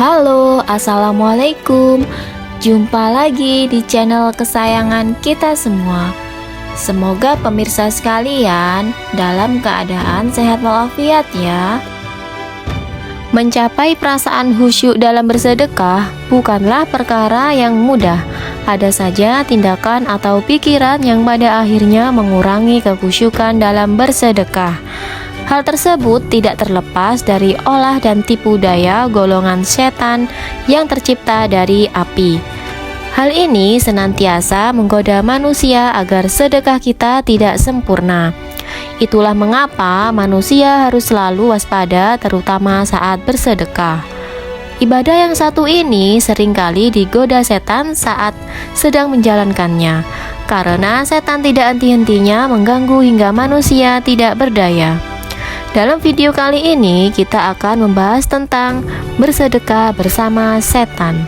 Halo, assalamualaikum. Jumpa lagi di channel kesayangan kita semua. Semoga pemirsa sekalian dalam keadaan sehat walafiat ya. Mencapai perasaan khusyuk dalam bersedekah bukanlah perkara yang mudah. Ada saja tindakan atau pikiran yang pada akhirnya mengurangi kekhusyukan dalam bersedekah. Hal tersebut tidak terlepas dari olah dan tipu daya golongan setan yang tercipta dari api. Hal ini senantiasa menggoda manusia agar sedekah kita tidak sempurna. Itulah mengapa manusia harus selalu waspada terutama saat bersedekah. Ibadah yang satu ini seringkali digoda setan saat sedang menjalankannya, karena setan tidak henti-hentinya mengganggu hingga manusia tidak berdaya. Dalam video kali ini kita akan membahas tentang bersedekah bersama setan.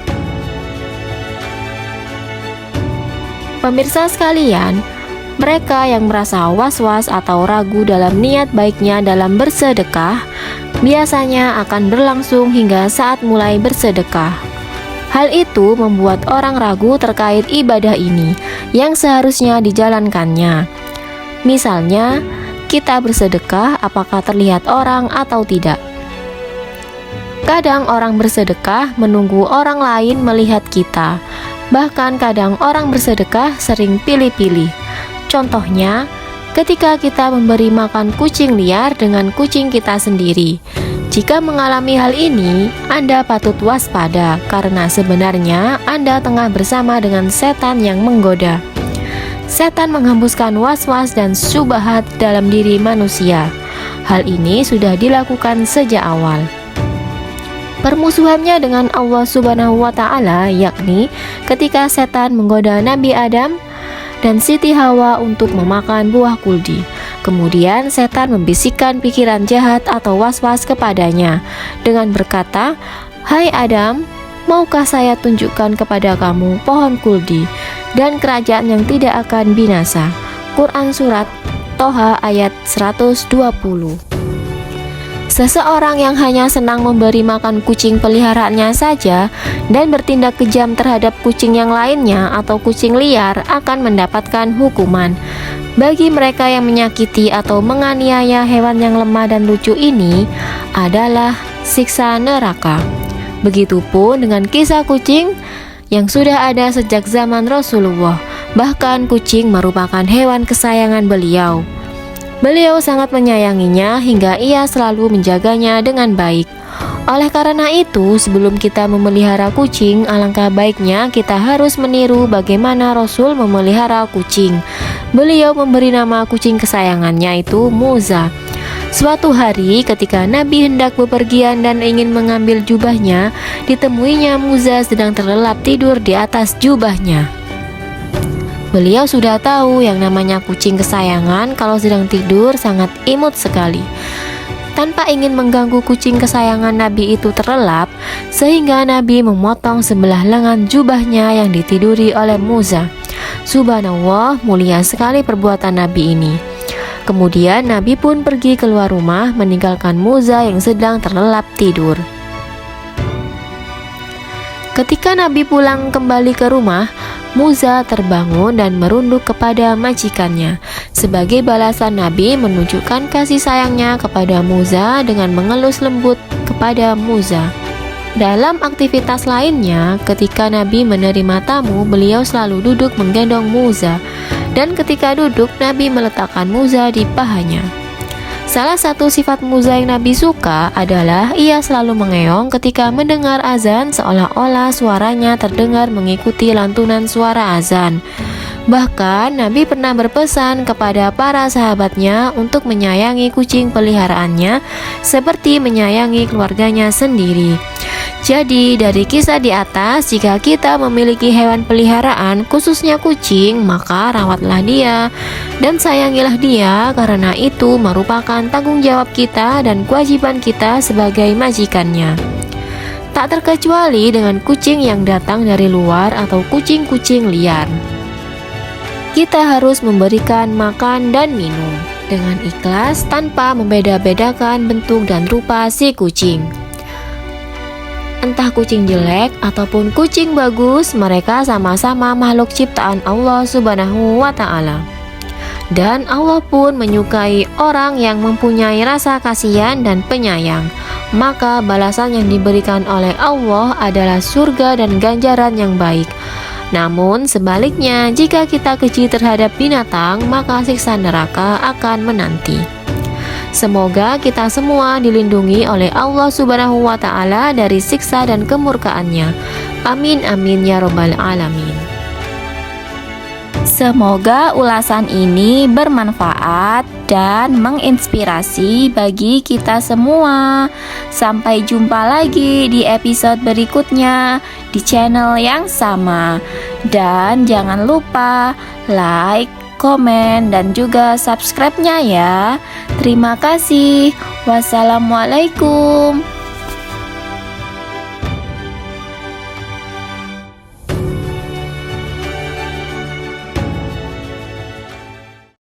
Pemirsa sekalian, mereka yang merasa was-was atau ragu dalam niat baiknya dalam bersedekah biasanya akan berlangsung hingga saat mulai bersedekah. Hal itu membuat orang ragu terkait ibadah ini yang seharusnya dijalankannya. Misalnya, kita bersedekah apakah terlihat orang atau tidak. Kadang orang bersedekah menunggu orang lain melihat kita. Bahkan kadang orang bersedekah sering pilih-pilih. Contohnya, ketika kita memberi makan kucing liar dengan kucing kita sendiri. Jika mengalami hal ini, Anda patut waspada karena sebenarnya Anda tengah bersama dengan setan yang menggoda. Setan menghembuskan was-was dan syubhat dalam diri manusia. Hal ini sudah dilakukan sejak awal. Permusuhannya dengan Allah Subhanahu wa Ta'ala, yakni ketika setan menggoda Nabi Adam dan Siti Hawa untuk memakan buah kuldi. Kemudian setan membisikkan pikiran jahat atau was-was kepadanya dengan berkata, "Hai Adam, maukah saya tunjukkan kepada kamu pohon kuldi dan kerajaan yang tidak akan binasa?" Quran Surat Toha ayat 120. Seseorang yang hanya senang memberi makan kucing peliharaannya saja dan bertindak kejam terhadap kucing yang lainnya atau kucing liar akan mendapatkan hukuman. Bagi mereka yang menyakiti atau menganiaya hewan yang lemah dan lucu ini adalah siksa neraka. Begitupun dengan kisah kucing yang sudah ada sejak zaman Rasulullah. Bahkan kucing merupakan hewan kesayangan beliau. Beliau sangat menyayanginya hingga ia selalu menjaganya dengan baik. Oleh karena itu, sebelum kita memelihara kucing, alangkah baiknya kita harus meniru bagaimana Rasul memelihara kucing. Beliau memberi nama kucing kesayangannya itu Muza. Suatu hari ketika Nabi hendak bepergian dan ingin mengambil jubahnya, ditemuinya Muza sedang terlelap tidur di atas jubahnya. Beliau sudah tahu yang namanya kucing kesayangan kalau sedang tidur sangat imut sekali. Tanpa ingin mengganggu kucing kesayangan Nabi itu terlelap, sehingga Nabi memotong sebelah lengan jubahnya yang ditiduri oleh Muza. Subhanallah, mulia sekali perbuatan Nabi ini. Kemudian Nabi pun pergi keluar rumah meninggalkan Muza yang sedang terlelap tidur. Ketika Nabi pulang kembali ke rumah, Muza terbangun dan merunduk kepada majikannya. Sebagai balasan, Nabi menunjukkan kasih sayangnya kepada Muza dengan mengelus lembut kepada Muza. Dalam aktivitas lainnya, ketika Nabi menerima tamu, beliau selalu duduk menggendong Muza. Dan ketika duduk, Nabi meletakkan Muza di pahanya. Salah satu sifat Muza yang Nabi suka adalah ia selalu mengeong ketika mendengar azan, seolah-olah suaranya terdengar mengikuti lantunan suara azan. Bahkan Nabi pernah berpesan kepada para sahabatnya untuk menyayangi kucing peliharaannya seperti menyayangi keluarganya sendiri. Jadi dari kisah di atas, jika kita memiliki hewan peliharaan, khususnya kucing, maka rawatlah dia dan sayangilah dia, karena itu merupakan tanggung jawab kita dan kewajiban kita sebagai majikannya. Tak terkecuali dengan kucing yang datang dari luar atau kucing-kucing liar. Kita harus memberikan makan dan minum dengan ikhlas tanpa membeda-bedakan bentuk dan rupa si kucing. Entah kucing jelek ataupun kucing bagus, mereka sama-sama makhluk ciptaan Allah Subhanahu wa Ta'ala. Dan Allah pun menyukai orang yang mempunyai rasa kasihan dan penyayang. Maka balasan yang diberikan oleh Allah adalah surga dan ganjaran yang baik. Namun sebaliknya, jika kita keji terhadap binatang, maka siksa neraka akan menanti. Semoga kita semua dilindungi oleh Allah Subhanahu wa Ta'ala dari siksa dan kemurkaannya. Amin amin ya robbal alamin. Semoga ulasan ini bermanfaat dan menginspirasi bagi kita semua. Sampai jumpa lagi di episode berikutnya di channel yang sama. Dan jangan lupa like, komen, dan juga subscribe-nya ya. Terima kasih. Wassalamualaikum.